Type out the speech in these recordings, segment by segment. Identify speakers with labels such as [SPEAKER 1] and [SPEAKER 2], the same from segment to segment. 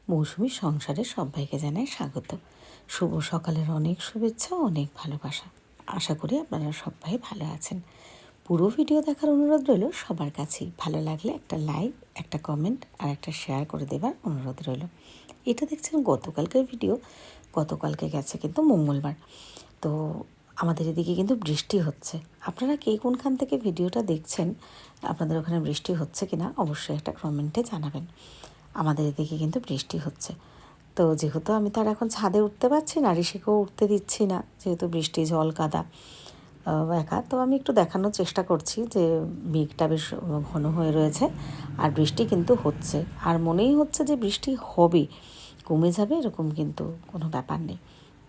[SPEAKER 1] মৌসুমী সংসারে সবাইকে জানাই স্বাগত। শুভ সকালের অনেক শুভেচ্ছা, অনেক ভালোবাসা। আশা করি আপনারা সবাই ভালো আছেন। পুরো ভিডিও দেখার অনুরোধ রইল সবার কাছেই। ভালো লাগলে একটা লাইক, একটা কমেন্ট আর একটা শেয়ার করে দেবার অনুরোধ রইল। এটা দেখছেন গতকালকের ভিডিও। গতকালকে গেছে কিন্তু মঙ্গলবার। তো আমাদের এদিকে কিন্তু বৃষ্টি হচ্ছে। আপনারা কে কোনখান থেকে ভিডিওটা দেখছেন, আপনাদের ওখানে বৃষ্টি হচ্ছে কিনা অবশ্যই একটা কমেন্টে জানাবেন। আমাদের এদিকে কিন্তু বৃষ্টি হচ্ছে। তো যেহেতু আমি তো আর এখন ছাদে উঠতে পারছি না, ঋষিকেও উঠতে দিচ্ছি না, যেহেতু বৃষ্টি জল কাদা একা, তো আমি একটু দেখানোর চেষ্টা করছি যে মেঘটা বেশ ঘন হয়ে রয়েছে আর বৃষ্টি কিন্তু হচ্ছে। আর মনেই হচ্ছে যে বৃষ্টি হবে, কমে যাবে এরকম কিন্তু কোনো ব্যাপার নেই।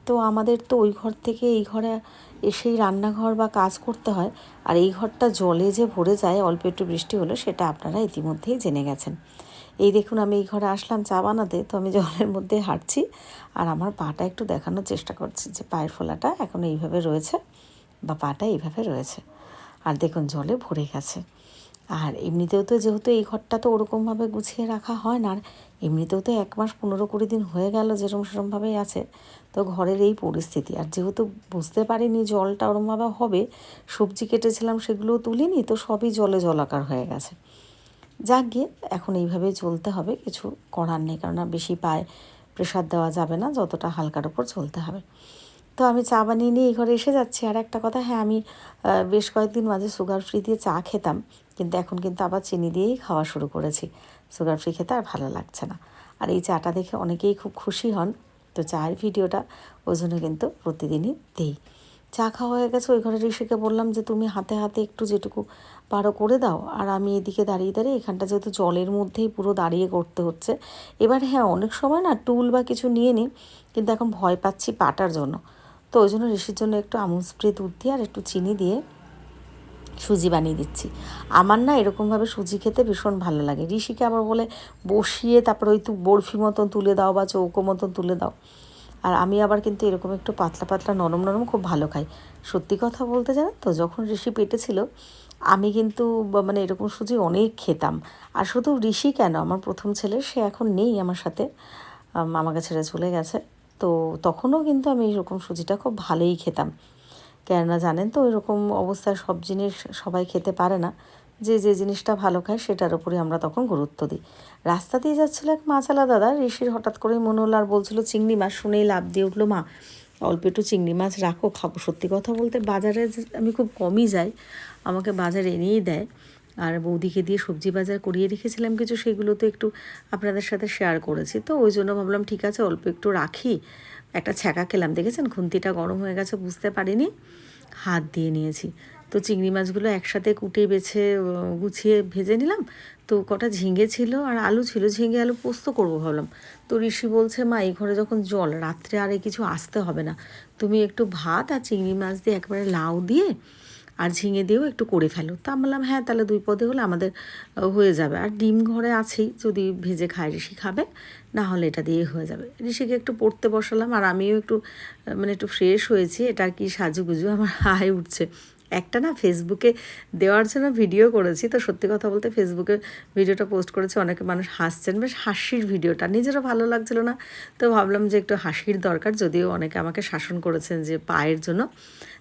[SPEAKER 1] তো আমাদের তো ওই ঘর থেকে এই ঘরে এসেই রান্নাঘর বা কাজ করতে হয়, আর এই ঘরটা জলে যে ভরে যায় অল্প একটু বৃষ্টি হলো, সেটা আপনারা ইতিমধ্যেই জেনে গেছেন। এই দেখুন, আমি এই ঘরে আসলাম চা বানাতে, তো আমি জলের মধ্যে হাঁটছি আর আমার পাটা একটু দেখানোর চেষ্টা করছি যে পায়ের ফোলাটা এখন এইভাবে রয়েছে বা পাটা এইভাবে রয়েছে। আর দেখুন জলে ভরে গেছে। আর এমনিতেও তো যেহেতু এই ঘরটা তো ওরকমভাবে গুছিয়ে রাখা হয় না, আর এমনিতেও তো 1 মাস 15-20 দিন হয়ে গেল যেরকম সেরকমভাবেই আছে, তো ঘরের এই পরিস্থিতি। আর যেহেতু বুঝতে পারিনি জলটা ওরমভাবে হবে, সবজি কেটেছিলাম সেগুলোও তুলিনি, তো সবই জলে জলাকার হয়ে গেছে। যাক গিয়ে এখন এইভাবেই চলতে হবে, কিছু করার নেই, কেননা বেশি পায়ে প্রেশার দেওয়া যাবে না, যতটা হালকার ওপর চলতে হবে। তো আমি চা বানিয়ে নিয়ে এই ঘরে এসে যাচ্ছি। আর একটা কথা, হ্যাঁ, আমি বেশ কয়েকদিন মাঝে সুগার ফ্রি দিয়ে চা খেতাম, কিন্তু এখন কিন্তু আবার চিনি দিয়েই খাওয়া শুরু করেছি। সুগার ফ্রি খেতে আর ভালো লাগছে না। আর এই চাটা দেখে অনেকেই খুব খুশি হন, তো চায়ের ভিডিওটা ওই জন্য কিন্তু প্রতিদিনই দিই। চা খাওয়া হয়ে গেছে, ওই ঘরে ঋষিকে বললাম যে তুমি হাতে হাতে একটু যেটুকু পারো করে দাও, আর আমি এদিকে দাঁড়িয়ে দাঁড়িয়ে, এখানটা যেহেতু জলের মধ্যেই পুরো দাঁড়িয়ে করতে হচ্ছে। এবার হ্যাঁ, অনেক সময় না টুল বা কিছু নিয়ে নিই, কিন্তু এখন ভয় পাচ্ছি পাটার জন্য। তো ওই জন্য ঋষির জন্য একটু আমুল স্প্রে দুধ দিয়ে আর একটু চিনি দিয়ে সুজি বানিয়ে দিচ্ছি। আমার না এরকমভাবে সুজি খেতে ভীষণ ভালো লাগে। ঋষিকে আবার বলে বসিয়ে তারপর ওই বরফি মতন তুলে দাও বা চৌকো মতন তুলে দাও। আর আমি আবার কিন্তু এরকম একটু পাতলা পাতলা নরম নরম খুব ভালো খাই। সত্যি কথা বলতে জানেন তো, যখন ঋষি পেটে ছিল আমি কিন্তু মানে এরকম সুজি অনেক খেতাম। আর শুধু ঋষি কেন, আমার প্রথম ছেলে, সে এখন নেই আমার সাথে, আমাকে ছেড়ে চলে গেছে। তো তখনও কিন্তু আমি এরকম সুজিটা খুব ভালোই খেতাম। কেননা জানেন তো, ওইরকম অবস্থায় সব জিনিস সবাই খেতে পারে না। যে যে জিনিসটা ভালো খায় সেটার উপরই আমরা তখন গুরুত্ব দিই। রাস্তা দিয়ে যাচ্ছিলো এক মাছালা দাদা, ঋষির হঠাৎ করেই মনে হলো আর বলছিল চিংড়ি মাছ, শুনেই লাফ দিয়ে উঠলো, মা অল্প একটু চিংড়ি মাছ রাখো, খাবো। সত্যি কথা বলতে বাজারে আমি খুব কমই যাই, আমাকে বাজারে এনেই দেয়। আর বৌদিকে দিয়ে সবজি বাজার করিয়ে রেখেছিলাম কিছু, সেগুলো তো একটু আপনাদের সাথে শেয়ার করেছি। তো ওই জন্য ভাবলাম ঠিক আছে অল্প একটু রাখি। একটা ছ্যাঁকা খেলাম, দেখেছেন খুন্তিটা গরম হয়ে গেছে, বুঝতে পারিনি, হাত দিয়ে নিয়েছি। তো চিংড়ি মাছগুলো একসাথে কুটে বেছে গুছিয়ে ভেজে নিলাম। তো কটা ঝিঙে ছিল আর আলু ছিল, ঝিঙে আলু পোস্ত করবো ভাবলাম। তো ঋষি বলছে, মা এই ঘরে যখন জল, রাত্রে আর কিছু আসতে হবে না, তুমি একটু ভাত আর চিংড়ি মাছ দিয়ে একবারে লাউ দিয়ে আর ঝিঙে দিয়েও একটু করে ফেলো। তা বললাম হ্যাঁ, তাহলে 2 পদে হলে আমাদের হয়ে যাবে। আর ডিম ঘরে আছেই, যদি ভেজে খায় ঋষি খাবে, না হলে এটা দিয়ে হয়ে যাবে। ঋষিকে একটু পড়তে বসালাম, আর আমিও একটু মানে একটু ফ্রেশ হয়েছি। এটা কি সাজুগুজু, আমার হাই উঠছে। একটা না ফেসবুকে দেওয়ার জন্য ভিডিও করেছি, তো সত্যি কথা বলতে ফেসবুকে ভিডিওটা পোস্ট করেছে, অনেকে মানুষ হাসছেন, বেশ হাসির ভিডিওটা, নিজেরও ভালো লাগছিল না, তো ভাবলাম যে একটু হাসির দরকার। যদিও অনেকে আমাকে শাসন করেছেন যে পায়ের জন্য,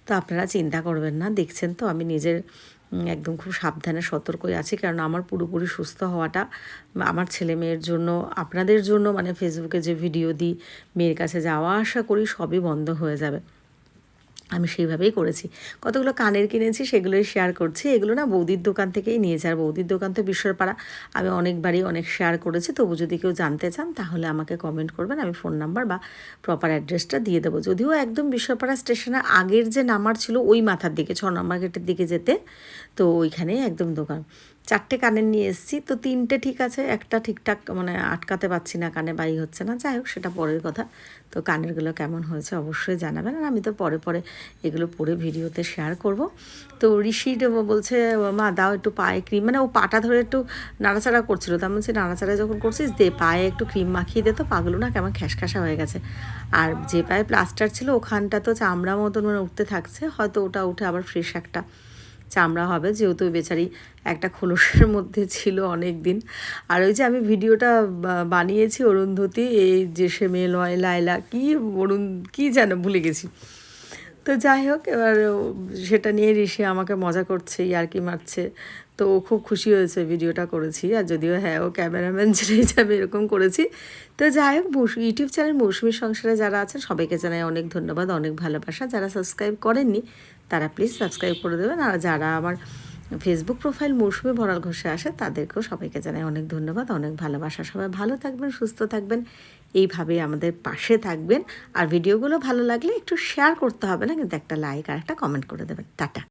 [SPEAKER 1] তো আপনারা চিন্তা করবেন না, দেখছেন তো আমি নিজের একদম খুব সাবধানে সতর্কই আছি, কারণ আমার পুরোপুরি সুস্থ হওয়াটা আমার ছেলে মেয়ের জন্য, আপনাদের জন্য, মানে ফেসবুকে যে ভিডিও দিই, মেয়ের কাছে যাওয়া আসা করি, সবই বন্ধ হয়ে যাবে। আমি সেইভাবেই করেছি। কতগুলো কানের কিনেছি, সেগুলোই শেয়ার করছি। এগুলো না বৌদির দোকান থেকেই নিয়েছি, আর বৌদির দোকান তো বিশ্বরপাড়া। আমি অনেকবারই অনেক শেয়ার করেছি, তবু যদি কেউ জানতে চান তাহলে আমাকে কমেন্ট করবেন, আমি ফোন নাম্বার বা প্রপার অ্যাড্রেসটা দিয়ে দেবো। যদিও একদম বিশ্বরপাড়া স্টেশনের আগের যে নামার ছিল ওই মাথার দিকে 6 নম্বর গেটের দিকে যেতে, তো ওইখানেই একদম দোকান। 4টে কানের নিয়ে এসেছি, তো 3টে ঠিক আছে, একটা ঠিকঠাক মানে আটকাতে পারছি না, কানে বাই হচ্ছে না। যাই হোক, সেটা পরের কথা। তো কানেরগুলো কেমন হয়েছে অবশ্যই জানাবেন, আর আমি তো পরে পরে এগুলো পরে ভিডিওতে শেয়ার করব। তো ঋষি বলছে, মা দাও একটু পায়ে ক্রিম, মানে ও পাটা ধরে একটু নাড়াচাড়া করছিল, তার বলছে নাড়াচাড়া যখন করছিস দে, পায়ে একটু ক্রিম মাখিয়ে দে, তো পাগুলো না কেমন খ্যাসখ্যাসা হয়ে গেছে। আর যে পায়ে প্লাস্টার ছিল ওখানটা তো চামড়া মতন মানে উঠতে থাকছে, হয়তো ওটা উঠে আবার ফ্রেশ একটা চামড়া হবে, যেহেতু বেচারি একটা খোলসের মধ্যে ছিল অনেক দিন। আর ওই যে আমি ভিডিওটা বানিয়েছি অরুন্ধতী, এই যে সে মেয়ে নয় লায়লা কি যেন ভুলে গেছি। তো যাই হোক, এবার সেটা নিয়ে ঋষি আমাকে মজা করছে, ইয়ার্কি মারছে। তো ও খুব খুশি হয়েছে ভিডিওটা করেছি, আর যদিও হ্যাঁ ও ক্যামেরাম্যান ছেড়ে যাবে এরকম করেছি। তো যাই হোক, ইউটিউব চ্যানেল মৌসুমীর সংসারে যারা আছেন সবাইকে জানাই অনেক ধন্যবাদ, অনেক ভালোবাসা। যারা সাবস্ক্রাইব করেননি তারা প্লিজ সাবস্ক্রাইব করে দেবেন। আর যারা আমার ফেসবুক প্রোফাইল মৌসুমী ভরাল ঘষে আসে তাদেরকেও সবাইকে জানাই অনেক ধন্যবাদ, অনেক ভালোবাসা। সবাই ভালো থাকবেন, সুস্থ থাকবেন, এইভাবেই আমাদের পাশে থাকবেন। আর ভিডিওগুলো ভালো লাগলে একটু শেয়ার করতে হবে না, কিন্তু একটা লাইক আর একটা কমেন্ট করে দেবেন। টাটা।